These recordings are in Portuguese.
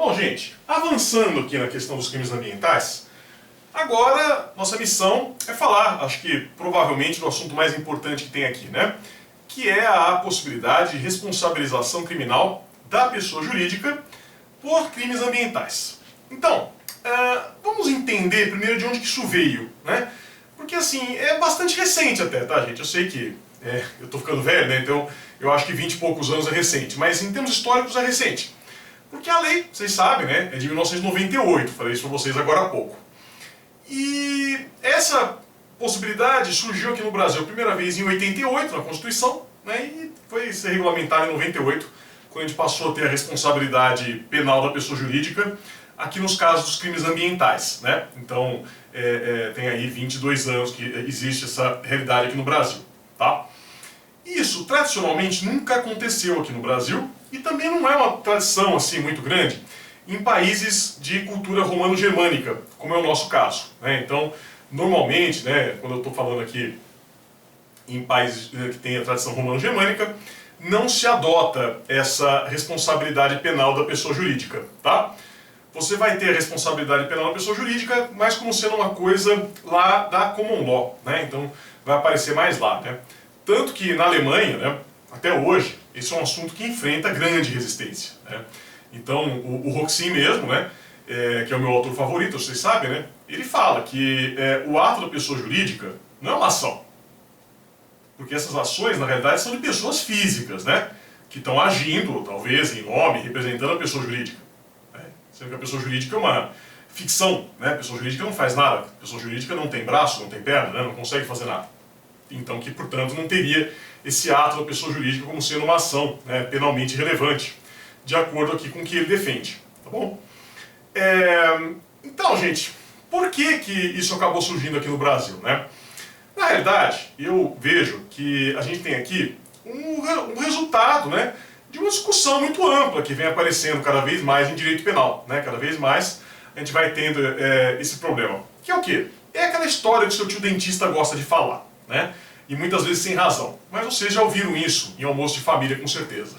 Bom, gente, avançando aqui na questão dos crimes ambientais, agora nossa missão é falar, acho que provavelmente do assunto mais importante que tem aqui, né? Que é a possibilidade de responsabilização criminal da pessoa jurídica por crimes ambientais. Então, vamos entender primeiro de onde que isso veio, né? Porque assim, é bastante recente até, tá, gente? Eu sei que eu tô ficando velho, né? Então eu acho que 20 e poucos anos é recente, mas em termos históricos é recente. Porque a lei, vocês sabem, né? É de 1998, falei isso para vocês agora há pouco. E essa possibilidade surgiu aqui no Brasil a primeira vez em 88, na Constituição, né? E foi ser regulamentada em 98, quando a gente passou a ter a responsabilidade penal da pessoa jurídica aqui nos casos dos crimes ambientais, né? Então, tem aí 22 anos que existe essa realidade aqui no Brasil, tá? Isso, tradicionalmente, nunca aconteceu aqui no Brasil e também não é uma tradição assim muito grande em países de cultura romano-germânica, como é o nosso caso, né? Então, normalmente, né, quando eu estou falando aqui em países que têm a tradição romano-germânica, não se adota essa responsabilidade penal da pessoa jurídica, tá? Você vai ter a responsabilidade penal da pessoa jurídica, mas como sendo uma coisa lá da common law, né? Então vai aparecer mais lá, né? Tanto que na Alemanha, né, até hoje, esse é um assunto que enfrenta grande resistência, né? Então o Roxin mesmo, né, que é o meu autor favorito, vocês sabem, né? Ele fala que o ato da pessoa jurídica não é uma ação. Porque essas ações, na realidade, são de pessoas físicas, né? Que estão agindo, talvez, em nome, representando a pessoa jurídica. Sendo que a pessoa jurídica é uma ficção, né? A pessoa jurídica não faz nada. A pessoa jurídica não tem braço, não tem perna, né? Não consegue fazer nada. Então, que, portanto, não teria esse ato da pessoa jurídica como sendo uma ação, né, penalmente relevante, de acordo aqui com o que ele defende, tá bom? Então, gente, por que que isso acabou surgindo aqui no Brasil, né? Na realidade, eu vejo que a gente tem aqui um resultado, né, de uma discussão muito ampla que vem aparecendo cada vez mais em direito penal, né? Cada vez mais a gente vai tendo esse problema. Que é o quê? É aquela história que o seu tio dentista gosta de falar, né? E muitas vezes sem razão. Mas vocês já ouviram isso em almoço de família, com certeza.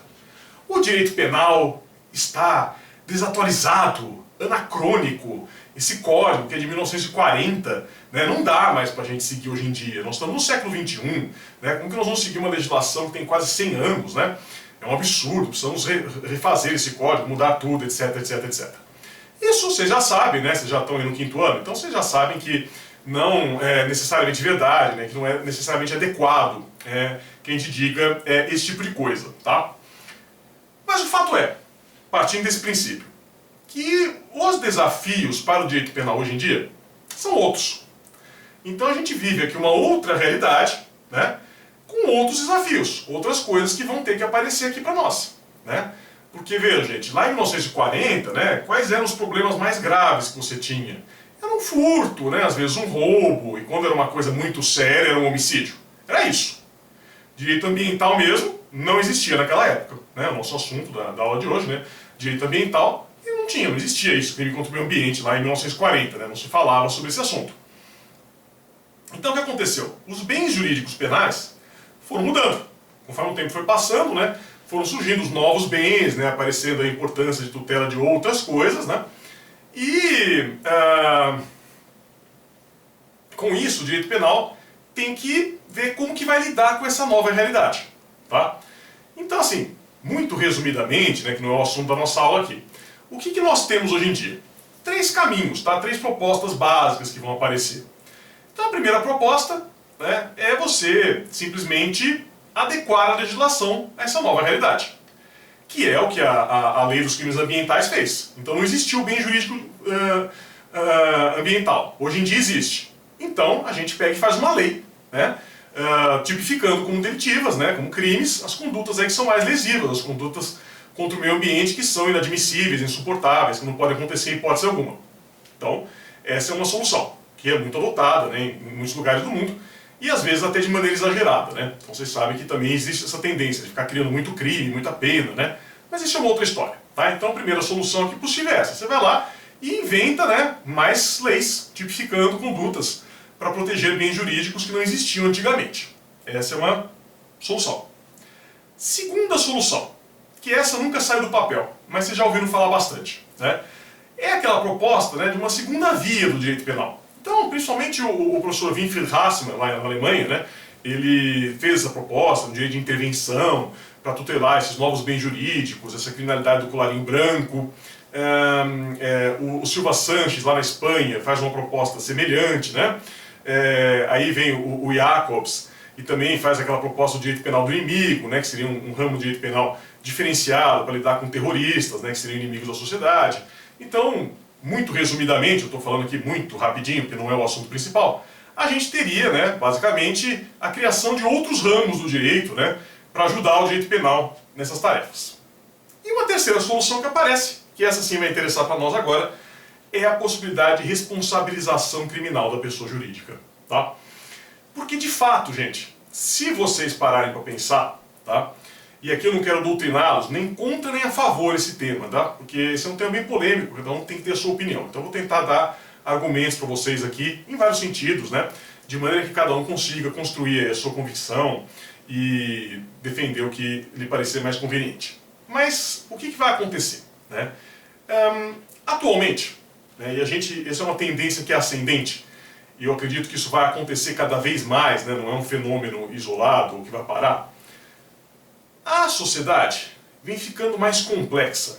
O direito penal está desatualizado, anacrônico. Esse código, que é de 1940, né, não dá mais para a gente seguir hoje em dia. Nós estamos no século XXI, né? Como que nós vamos seguir uma legislação que tem quase 100 anos, né? É um absurdo, precisamos refazer esse código, mudar tudo, etc, etc, etc. Isso vocês já sabem, né? Vocês já estão aí no 5º ano, então vocês já sabem que não é necessariamente verdade, né? Que não é necessariamente adequado que a gente diga esse tipo de coisa, tá? Mas o fato é, partindo desse princípio, que os desafios para o direito penal hoje em dia são outros. Então a gente vive aqui uma outra realidade, né? Com outros desafios, outras coisas que vão ter que aparecer aqui para nós, né? Porque, veja, gente, lá em 1940, né, quais eram os problemas mais graves que você tinha? Era um furto, né, às vezes um roubo, e quando era uma coisa muito séria, era um homicídio. Era isso. Direito ambiental mesmo não existia naquela época, né? O nosso assunto da aula de hoje, né? Direito ambiental, não existia isso, crime contra o meio ambiente, lá em 1940, né? Não se falava sobre esse assunto. Então o que aconteceu? Os bens jurídicos penais foram mudando. Conforme o tempo foi passando, né, foram surgindo os novos bens, né, aparecendo a importância de tutela de outras coisas, né, e com isso o direito penal tem que ver como que vai lidar com essa nova realidade, tá? Então, assim, muito resumidamente, né, que não é o assunto da nossa aula aqui, o que nós temos hoje em dia? 3 caminhos, tá? 3 propostas básicas que vão aparecer. Então a primeira proposta, né, é você simplesmente adequar a legislação a essa nova realidade, que é o que a lei dos crimes ambientais fez. Então não existiu o bem jurídico ambiental, hoje em dia existe. Então a gente pega e faz uma lei, né, tipificando como delitivas, né, como crimes, as condutas aí que são mais lesivas, as condutas contra o meio ambiente que são inadmissíveis, insuportáveis, que não podem acontecer em hipótese alguma. Então essa é uma solução que é muito adotada, né, em muitos lugares do mundo, e às vezes até de maneira exagerada, né? Então vocês sabem que também existe essa tendência de ficar criando muito crime, muita pena, né? Mas isso é uma outra história, tá? Então a primeira solução aqui possível é essa. Você vai lá e inventa, né, mais leis tipificando condutas para proteger bens jurídicos que não existiam antigamente. Essa é uma solução. Segunda solução que essa nunca saiu do papel, mas vocês já ouviram falar bastante, né? É aquela proposta, né, de uma segunda via do direito penal. Então, principalmente o professor Winfried Hassmann, lá na Alemanha, né, ele fez essa proposta do direito de intervenção para tutelar esses novos bens jurídicos, essa criminalidade do colarinho branco. O Silva Sanches, lá na Espanha, faz uma proposta semelhante, né? Aí vem o Jacobs e também faz aquela proposta do direito penal do inimigo, né, que seria um ramo de direito penal diferenciado para lidar com terroristas, né, que seriam inimigos da sociedade. Então, muito resumidamente, eu estou falando aqui muito rapidinho, porque não é o assunto principal, a gente teria, né, basicamente, a criação de outros ramos do direito, né, para ajudar o direito penal nessas tarefas. E uma terceira solução que aparece, que essa sim vai interessar para nós agora, é a possibilidade de responsabilização criminal da pessoa jurídica, tá? Porque de fato, gente, se vocês pararem para pensar, tá? E aqui eu não quero doutriná-los nem contra nem a favor esse tema, tá? Porque esse é um tema bem polêmico, cada um tem que ter a sua opinião. Então eu vou tentar dar argumentos para vocês aqui, em vários sentidos, né? De maneira que cada um consiga construir a sua convicção e defender o que lhe parecer mais conveniente. Mas o que vai acontecer, né? Atualmente, né, e essa é uma tendência que é ascendente, e eu acredito que isso vai acontecer cada vez mais, né, não é um fenômeno isolado ou que vai parar. A sociedade vem ficando mais complexa,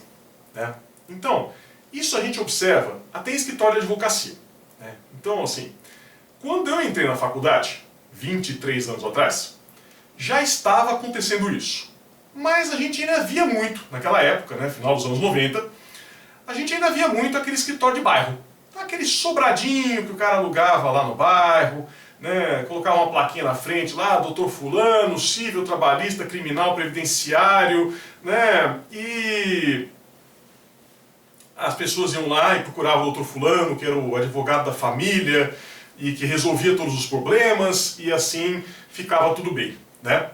né? Então, isso a gente observa até em escritório de advocacia, né? Então, assim, quando eu entrei na faculdade, 23 anos atrás, já estava acontecendo isso. Mas a gente ainda via muito, naquela época, né, final dos anos 90, a gente ainda via muito aquele escritório de bairro. Aquele sobradinho que o cara alugava lá no bairro, né, colocava uma plaquinha na frente lá, doutor fulano, civil, trabalhista, criminal, previdenciário, né, e as pessoas iam lá e procuravam o doutor fulano, que era o advogado da família, e que resolvia todos os problemas, e assim ficava tudo bem, né.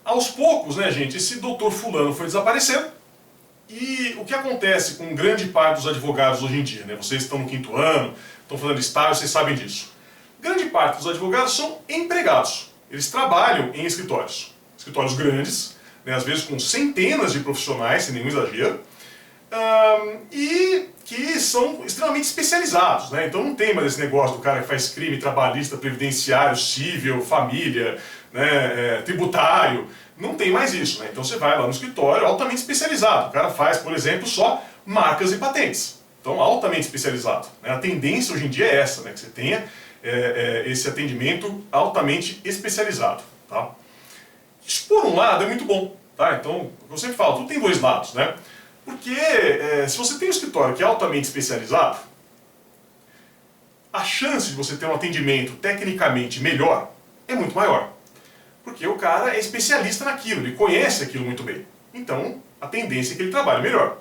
Aos poucos, né, gente, esse doutor fulano foi desaparecendo, e o que acontece com grande parte dos advogados hoje em dia, né, vocês estão no 5º ano, estão fazendo estágio, vocês sabem disso. Grande parte dos advogados são empregados. Eles trabalham em escritórios. Escritórios grandes, né, às vezes com centenas de profissionais, sem nenhum exagero, e que são extremamente especializados, né? Então não tem mais esse negócio do cara que faz crime trabalhista, previdenciário, civil, família, né, tributário. Não tem mais isso, né? Então você vai lá no escritório altamente especializado. O cara faz, por exemplo, só marcas e patentes. Então altamente especializado, né? A tendência hoje em dia é essa, né? Que você tenha esse atendimento altamente especializado, tá? Isso, por um lado, é muito bom, tá? Então, eu sempre falo, tudo tem dois lados, né? Porque se você tem um escritório que é altamente especializado, a chance de você ter um atendimento tecnicamente melhor é muito maior. Porque o cara é especialista naquilo, ele conhece aquilo muito bem. Então, a tendência é que ele trabalhe melhor.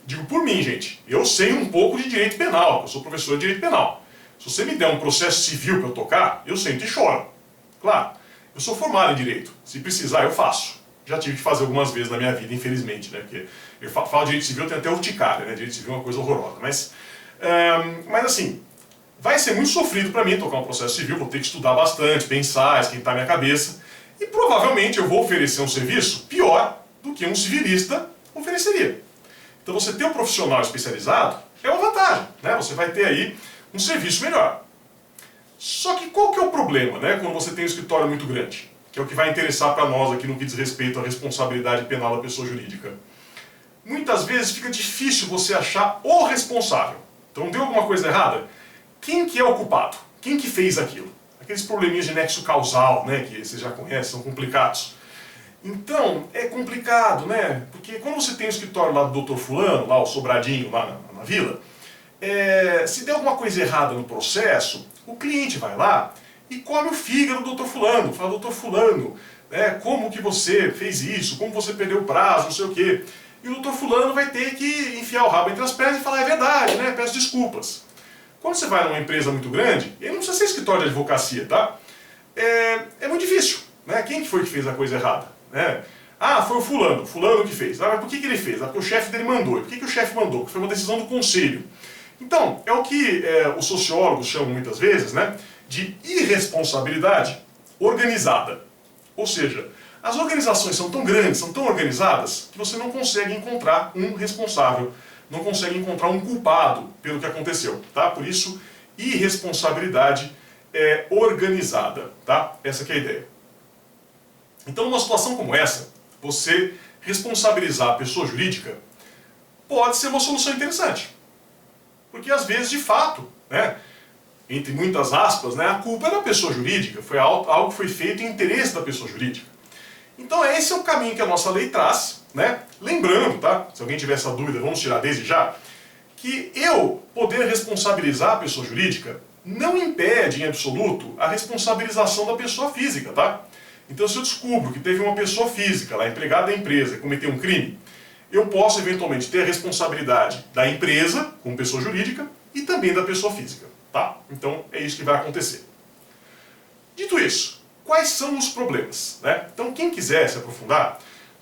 Digo por mim, gente, eu sei um pouco de direito penal, eu sou professor de direito penal. Se você me der um processo civil para eu tocar, eu sento e choro. Claro, eu sou formado em direito. Se precisar, eu faço. Já tive que fazer algumas vezes na minha vida, infelizmente, né? Porque eu falo de direito civil, eu tenho até urticária, né? Direito civil é uma coisa horrorosa. Mas assim, vai ser muito sofrido para mim tocar um processo civil, vou ter que estudar bastante, pensar, esquentar minha cabeça. E provavelmente eu vou oferecer um serviço pior do que um civilista ofereceria. Então você ter um profissional especializado é uma vantagem, né? Você vai ter aí um serviço melhor. Só que qual que é o problema, né, quando você tem um escritório muito grande? Que é o que vai interessar para nós aqui no que diz respeito à responsabilidade penal da pessoa jurídica. Muitas vezes fica difícil você achar o responsável. Então deu alguma coisa errada? Quem que é o culpado? Quem que fez aquilo? Aqueles probleminhas de nexo causal, né, que vocês já conhecem, são complicados. Então, é complicado, né? Porque quando você tem o escritório lá do Dr. Fulano, lá o sobradinho, lá na vila, se der alguma coisa errada no processo, o cliente vai lá e come o fígado do Dr. Fulano, fala, Dr. Fulano, como que você fez isso, como você perdeu o prazo, não sei o quê. E o Dr. Fulano vai ter que enfiar o rabo entre as pernas e falar, é verdade, né? Peço desculpas. Quando você vai numa empresa muito grande, ele não precisa ser escritório de advocacia, tá? É muito difícil, né? Quem que foi que fez a coisa errada? Né? Ah, foi o fulano que fez. Ah, mas por que ele fez? Ah, porque o chefe dele mandou. E por que o chefe mandou? Porque foi uma decisão do conselho. Então, é o que os sociólogos chamam muitas vezes, né, de irresponsabilidade organizada. Ou seja, As organizações são tão grandes, são tão organizadas, que você não consegue encontrar um responsável, não consegue encontrar um culpado pelo que aconteceu, tá? Por isso, irresponsabilidade é organizada, tá? Essa que é a ideia. Então, numa situação como essa, você responsabilizar a pessoa jurídica pode ser uma solução interessante. Porque às vezes, de fato, né, entre muitas aspas, né, a culpa é da pessoa jurídica, foi algo que foi feito em interesse da pessoa jurídica. Então esse é o caminho que a nossa lei traz, né? Lembrando, tá? Se alguém tiver essa dúvida, vamos tirar desde já, que eu poder responsabilizar a pessoa jurídica não impede em absoluto a responsabilização da pessoa física, tá? Então se eu descubro que teve uma pessoa física, lá empregada da empresa, que cometeu um crime, eu posso eventualmente ter a responsabilidade da empresa, como pessoa jurídica, e também da pessoa física, tá? Então é isso que vai acontecer. Dito isso, quais são os problemas, né? Então quem quiser se aprofundar,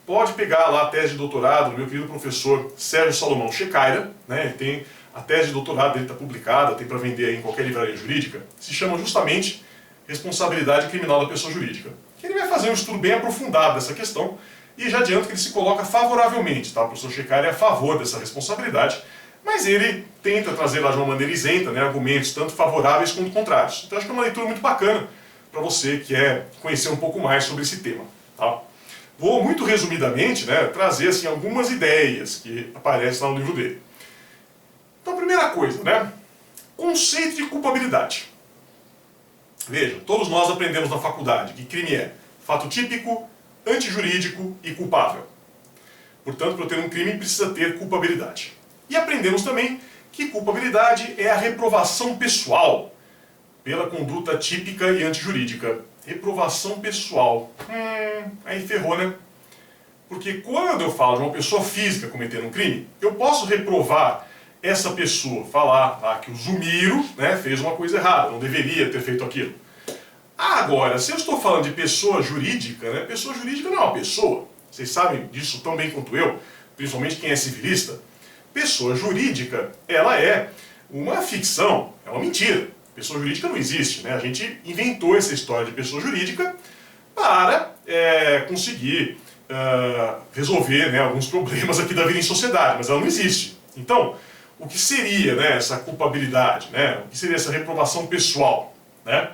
pode pegar lá a tese de doutorado do meu querido professor Sérgio Salomão Checaira, né? Ele tem a tese de doutorado dele, está publicada, tem para vender aí em qualquer livraria jurídica, se chama justamente Responsabilidade Criminal da Pessoa Jurídica. Que ele vai fazer um estudo bem aprofundado dessa questão, e já adianto que ele se coloca favoravelmente, tá? O professor Checaira é a favor dessa responsabilidade, mas ele tenta trazer lá de uma maneira isenta, né, argumentos tanto favoráveis quanto contrários. Então acho que é uma leitura muito bacana para você que quer conhecer um pouco mais sobre esse tema, tá? Vou muito resumidamente, né, trazer assim, algumas ideias que aparecem lá no livro dele. Então a primeira coisa, né, conceito de culpabilidade. Veja, todos nós aprendemos na faculdade que crime é fato típico, antijurídico e culpável. Portanto, para eu ter um crime precisa ter culpabilidade. E aprendemos também que culpabilidade é a reprovação pessoal pela conduta típica e antijurídica. Reprovação pessoal. Aí ferrou, né? Porque quando eu falo de uma pessoa física cometendo um crime, eu posso reprovar essa pessoa, falar que o Zumiro, né, fez uma coisa errada, não deveria ter feito aquilo. Agora, se eu estou falando de pessoa jurídica, né, pessoa jurídica não é uma pessoa. Vocês sabem disso tão bem quanto eu, principalmente quem é civilista. Pessoa jurídica, ela é uma ficção, é uma mentira. Pessoa jurídica não existe, né? A gente inventou essa história de pessoa jurídica para conseguir resolver, né, alguns problemas aqui da vida em sociedade, mas ela não existe. Então, o que seria, né, essa culpabilidade, né? O que seria essa reprovação pessoal, né?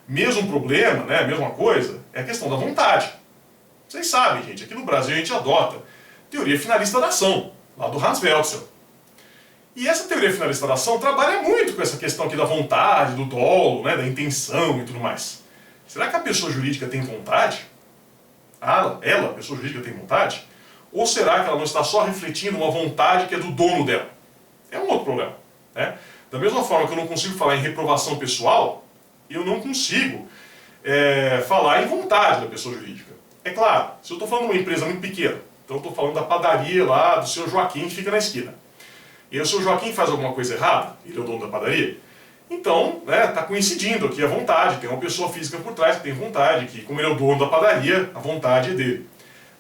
Mesmo problema, né, mesma coisa, é a questão da vontade. Vocês sabem, gente, aqui no Brasil a gente adota teoria finalista da ação, lá do Hans Welzel. E essa teoria finalista da ação trabalha muito com essa questão aqui da vontade, do dolo, né, da intenção e tudo mais. Será que a pessoa jurídica tem vontade? Ela, a pessoa jurídica, tem vontade? Ou será que ela não está só refletindo uma vontade que é do dono dela? É um outro problema, né? Da mesma forma que eu não consigo falar em reprovação pessoal, eu não consigo falar em vontade da pessoa jurídica. É claro, se eu estou falando de uma empresa muito pequena, então eu estou falando da padaria lá do seu Joaquim que fica na esquina. E aí o seu Joaquim faz alguma coisa errada, ele é o dono da padaria, então, né, está coincidindo aqui a vontade, tem uma pessoa física por trás que tem vontade, que como ele é o dono da padaria, a vontade é dele.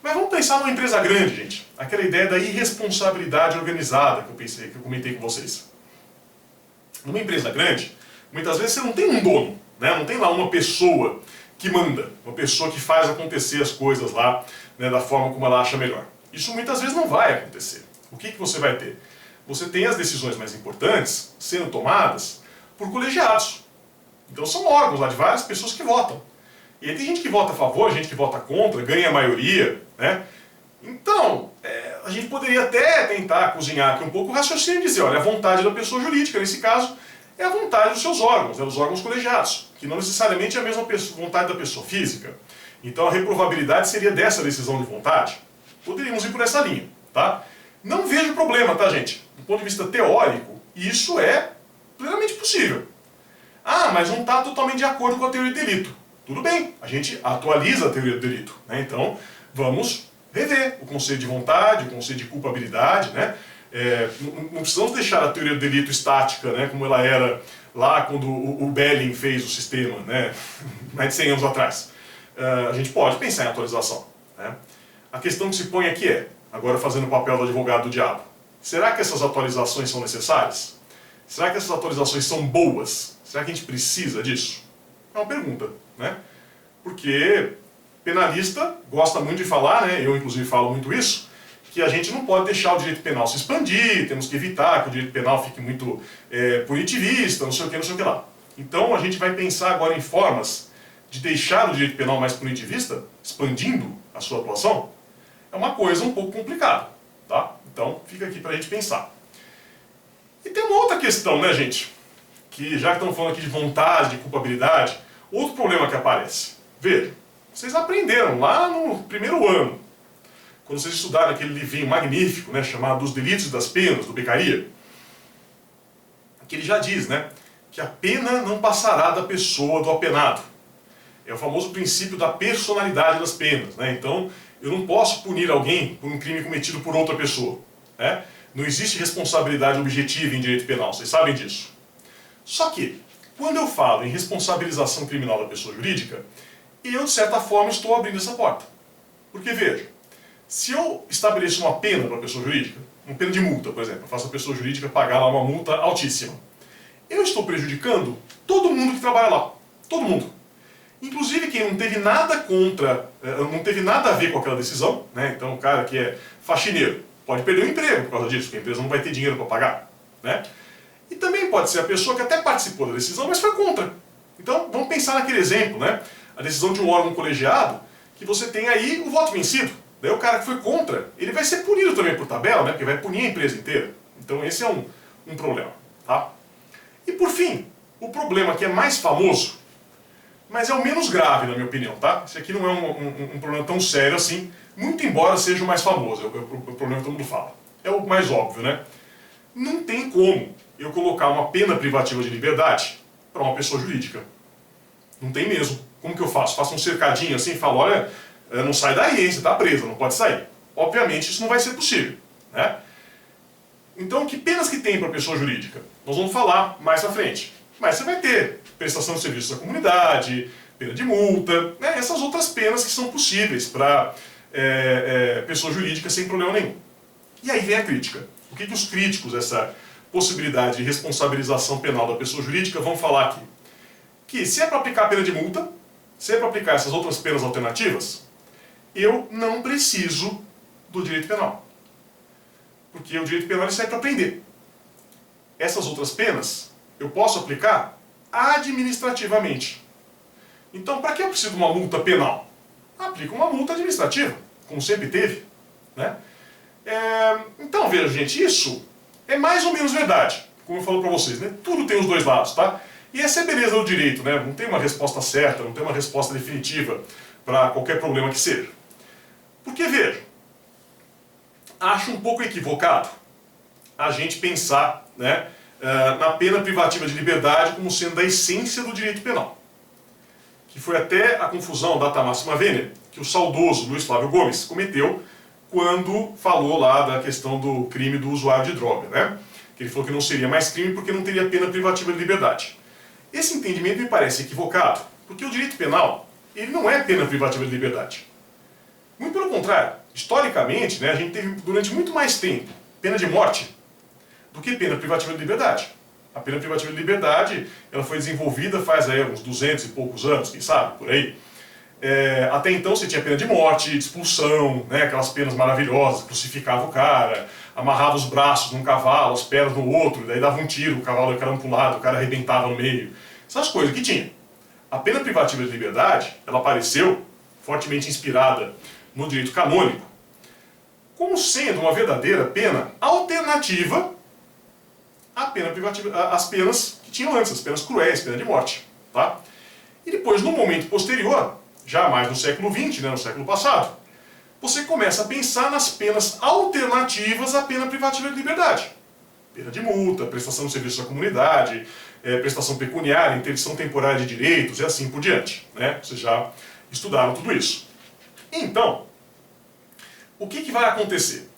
Mas vamos pensar numa empresa grande, gente. Aquela ideia da irresponsabilidade organizada que eu comentei com vocês. Numa empresa grande, muitas vezes você não tem um dono, né? Não tem lá uma pessoa que manda, uma pessoa que faz acontecer as coisas lá, né, da forma como ela acha melhor. Isso muitas vezes não vai acontecer. O que você vai ter? Você tem as decisões mais importantes sendo tomadas por colegiados. Então são órgãos lá de várias pessoas que votam. E aí tem gente que vota a favor, gente que vota contra, ganha a maioria, né? Então, a gente poderia até tentar cozinhar aqui um pouco o raciocínio e dizer, olha, a vontade da pessoa jurídica, nesse caso, é a vontade dos seus órgãos, dos órgãos colegiados, que não necessariamente é a mesma vontade da pessoa física. Então a reprovabilidade seria dessa decisão de vontade. Poderíamos ir por essa linha, tá? Não vejo problema, tá, gente? Do ponto de vista teórico, isso é plenamente possível. Mas não está totalmente de acordo com a teoria do delito. Tudo bem, a gente atualiza a teoria do delito, né? Então, vamos rever o conceito de vontade, o conceito de culpabilidade, né? Não precisamos deixar a teoria do delito estática, né, como ela era lá quando o Belling fez o sistema, né, mais de 100 anos atrás. A gente pode pensar em atualização, né? A questão que se põe aqui é, agora fazendo o papel do advogado do diabo, será que essas atualizações são necessárias? Será que essas atualizações são boas? Será que a gente precisa disso? É uma pergunta, né? Porque penalista gosta muito de falar, né, eu inclusive falo muito isso, que a gente não pode deixar o direito penal se expandir, temos que evitar que o direito penal fique muito punitivista, não sei o que, não sei o que lá. Então a gente vai pensar agora em formas de deixar o direito penal mais punitivista, expandindo a sua atuação. É uma coisa um pouco complicada, tá? Então fica aqui para a gente pensar. E tem uma outra questão, né, gente? Que já que estamos falando aqui de vontade, de culpabilidade, outro problema que aparece. Veja, vocês aprenderam lá no primeiro ano, quando vocês estudaram aquele livrinho magnífico, né, chamado Os Delitos e das Penas, do Beccaria, que ele já diz, né, que a pena não passará da pessoa do apenado. É o famoso princípio da personalidade das penas, né? Então, eu não posso punir alguém por um crime cometido por outra pessoa, né? Não existe responsabilidade objetiva em direito penal, vocês sabem disso. Só que, quando eu falo em responsabilização criminal da pessoa jurídica, eu, de certa forma, estou abrindo essa porta. Porque, veja, se eu estabeleço uma pena para a pessoa jurídica, uma pena de multa, por exemplo, eu faço a pessoa jurídica pagar lá uma multa altíssima, eu estou prejudicando todo mundo que trabalha lá. Todo mundo. Inclusive quem não teve nada contra, não teve nada a ver com aquela decisão, né? Então o cara que é faxineiro pode perder o emprego por causa disso, porque a empresa não vai ter dinheiro para pagar, né? E também pode ser a pessoa que até participou da decisão, mas foi contra. Então vamos pensar naquele exemplo, né? A decisão de um órgão colegiado, que você tem aí o voto vencido. Daí o cara que foi contra, ele vai ser punido também por tabela, né? Porque vai punir a empresa inteira. Então esse é um problema, tá? E por fim, o problema que é mais famoso, mas é o menos grave, na minha opinião, tá? Esse aqui não é um problema tão sério assim, muito embora seja o mais famoso, é o problema que todo mundo fala. É o mais óbvio, né? Não tem como eu colocar uma pena privativa de liberdade para uma pessoa jurídica. Não tem mesmo. Como que eu faço? Faço um cercadinho assim e falo, olha, não sai daí, hein? Você está presa, não pode sair. Obviamente isso não vai ser possível, né? Então, que penas que tem para a pessoa jurídica? Nós vamos falar mais pra frente. Mas você vai ter prestação de serviços à comunidade, pena de multa, né? Essas outras penas que são possíveis para pessoa jurídica sem problema nenhum. E aí vem a crítica. O que os críticos dessa possibilidade de responsabilização penal da pessoa jurídica vão falar aqui? Que se é para aplicar a pena de multa, se é para aplicar essas outras penas alternativas, eu não preciso do direito penal. Porque o direito penal serve para prender. Essas outras penas eu posso aplicar administrativamente. Então, para que eu preciso de uma multa penal? Aplico uma multa administrativa, como sempre teve, né? Então, veja, gente, isso é mais ou menos verdade, como eu falo para vocês, né? Tudo tem os dois lados, tá? E essa é a beleza do direito, né? Não tem uma resposta certa, não tem uma resposta definitiva para qualquer problema que seja. Porque, veja, acho um pouco equivocado a gente pensar, né, na pena privativa de liberdade como sendo da essência do direito penal. Que foi até a confusão data máxima venia que o saudoso Luiz Flávio Gomes cometeu quando falou lá da questão do crime do usuário de droga, né? Que ele falou que não seria mais crime porque não teria pena privativa de liberdade. Esse entendimento me parece equivocado, porque o direito penal, ele não é pena privativa de liberdade. Muito pelo contrário, historicamente, né, a gente teve durante muito mais tempo pena de morte do que pena privativa de liberdade. A pena privativa de liberdade, ela foi desenvolvida faz aí uns 200 e poucos anos, quem sabe, por aí. Até então você tinha pena de morte, de expulsão, né, aquelas penas maravilhosas, crucificava o cara, amarrava os braços num cavalo, as pernas no outro, daí dava um tiro, o cavalo ficava pro lado, o cara arrebentava no meio. Essas coisas que tinha. A pena privativa de liberdade, ela apareceu, fortemente inspirada no direito canônico, como sendo uma verdadeira pena alternativa à pena privativa, às penas que tinham antes, as penas cruéis, pena de morte. Tá? E depois, no momento posterior, já mais no século XX, né, no século passado, você começa a pensar nas penas alternativas à pena privativa de liberdade. Pena de multa, prestação de serviço à comunidade, prestação pecuniária, interdição temporária de direitos e assim por diante. Né? Vocês já estudaram tudo isso. Então, o que vai acontecer?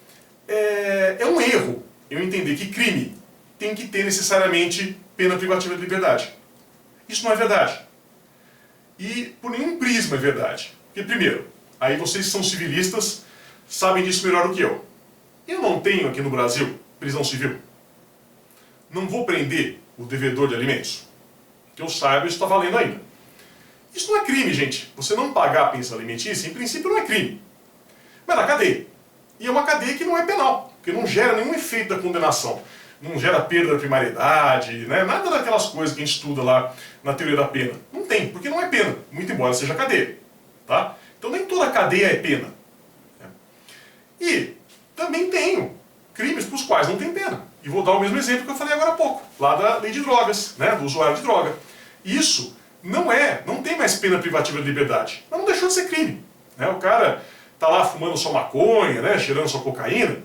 É um erro eu entender que crime tem que ter necessariamente pena privativa de liberdade. Isso não é verdade. E por nenhum prisma é verdade. Porque, primeiro, aí vocês que são civilistas sabem disso melhor do que eu. Eu não tenho aqui no Brasil prisão civil. Não vou prender o devedor de alimentos. Que eu saiba, isso está valendo ainda. Isso não é crime, gente. Você não pagar a pensão alimentícia, em princípio, não é crime. Mas na cadeia. E é uma cadeia que não é penal, porque não gera nenhum efeito da condenação. Não gera perda da primariedade, né? Nada daquelas coisas que a gente estuda lá na teoria da pena. Não tem, porque não é pena, muito embora seja cadeia. Tá? Então nem toda cadeia é pena. E também tenho crimes para os quais não tem pena. E vou dar o mesmo exemplo que eu falei agora há pouco, lá da lei de drogas, né? Do usuário de droga. Isso não tem mais pena privativa de liberdade. Mas não deixou de ser crime. Né? O cara está lá fumando sua maconha, né? Cheirando sua cocaína,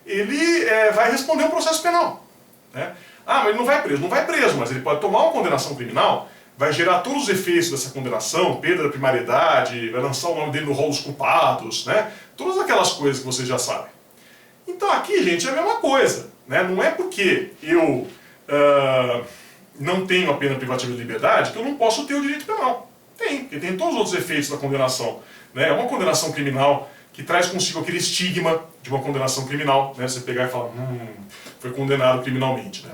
ele vai responder um processo penal. Né? Ah, mas ele não vai preso. Não vai preso, mas ele pode tomar uma condenação criminal, vai gerar todos os efeitos dessa condenação, perda da primariedade, vai lançar o nome dele no rol dos culpados, né? Todas aquelas coisas que vocês já sabem. Então aqui, gente, é a mesma coisa. Né? Não é porque eu não tenho a pena privativa de liberdade que eu não posso ter o direito penal. Tem, porque tem todos os outros efeitos da condenação. Né? É uma condenação criminal que traz consigo aquele estigma de uma condenação criminal. Né? Você pegar e falar, foi condenado criminalmente. Né?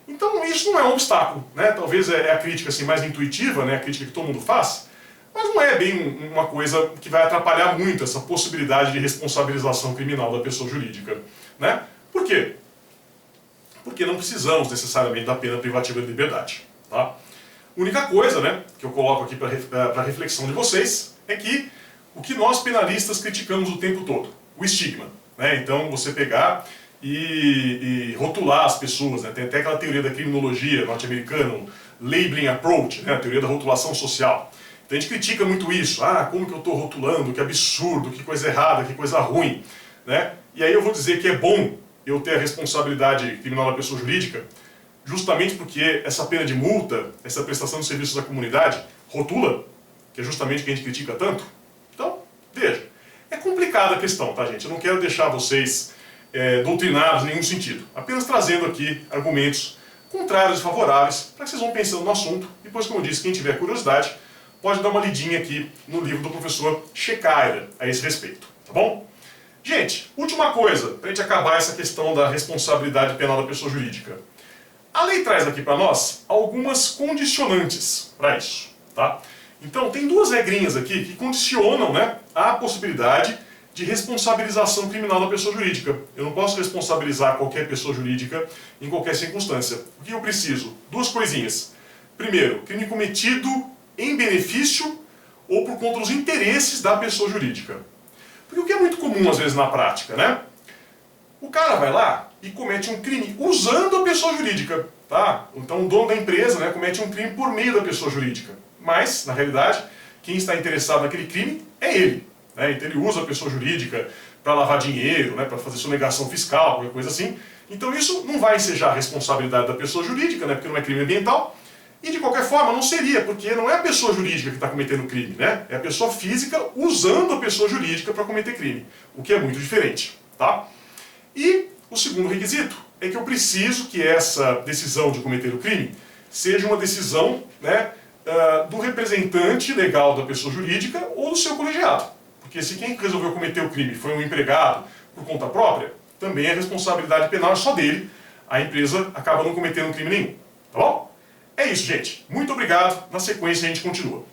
Então isso não é um obstáculo. Né? Talvez é a crítica assim, mais intuitiva, né? A crítica que todo mundo faz, mas não é bem uma coisa que vai atrapalhar muito essa possibilidade de responsabilização criminal da pessoa jurídica. Né? Por quê? Porque não precisamos necessariamente da pena privativa de liberdade. Tá? A única coisa, né, que eu coloco aqui para reflexão de vocês é que o que nós penalistas criticamos o tempo todo, o estigma. Né? Então você pegar e rotular as pessoas, né? Tem até aquela teoria da criminologia norte-americana, labeling approach, né? A teoria da rotulação social. Então a gente critica muito isso, como que eu estou rotulando, que absurdo, que coisa errada, que coisa ruim. Né? E aí eu vou dizer que é bom eu ter a responsabilidade criminal da pessoa jurídica, justamente porque essa pena de multa, essa prestação de serviços à comunidade, rotula, que é justamente o que a gente critica tanto. Então, veja, é complicada a questão, tá, gente? Eu não quero deixar vocês doutrinados em nenhum sentido, apenas trazendo aqui argumentos contrários e favoráveis, para que vocês vão pensando no assunto. Depois, como eu disse, quem tiver curiosidade, pode dar uma lidinha aqui no livro do professor Shekhayra a esse respeito, tá bom? Gente, última coisa, para a gente acabar essa questão da responsabilidade penal da pessoa jurídica. A lei traz aqui para nós algumas condicionantes para isso. Tá? Então, tem duas regrinhas aqui que condicionam, né, a possibilidade de responsabilização criminal da pessoa jurídica. Eu não posso responsabilizar qualquer pessoa jurídica em qualquer circunstância. O que eu preciso? Duas coisinhas. Primeiro, crime cometido em benefício ou por conta dos interesses da pessoa jurídica. Porque o que é muito comum às vezes na prática, né? O cara vai lá e comete um crime usando a pessoa jurídica, tá? Então o dono da empresa, né, comete um crime por meio da pessoa jurídica. Mas, na realidade, quem está interessado naquele crime é ele. Né? Então ele usa a pessoa jurídica para lavar dinheiro, né, para fazer sonegação fiscal, qualquer coisa assim. Então isso não vai ensejar a responsabilidade da pessoa jurídica, né, porque não é crime ambiental. E de qualquer forma não seria, porque não é a pessoa jurídica que está cometendo crime, né? É a pessoa física usando a pessoa jurídica para cometer crime, o que é muito diferente, tá? E o segundo requisito é que eu preciso que essa decisão de cometer o crime seja uma decisão, né, do representante legal da pessoa jurídica ou do seu colegiado. Porque se quem resolveu cometer o crime foi um empregado por conta própria, também a responsabilidade penal é só dele, a empresa acaba não cometendo crime nenhum, tá bom? É isso, gente. Muito obrigado. Na sequência a gente continua.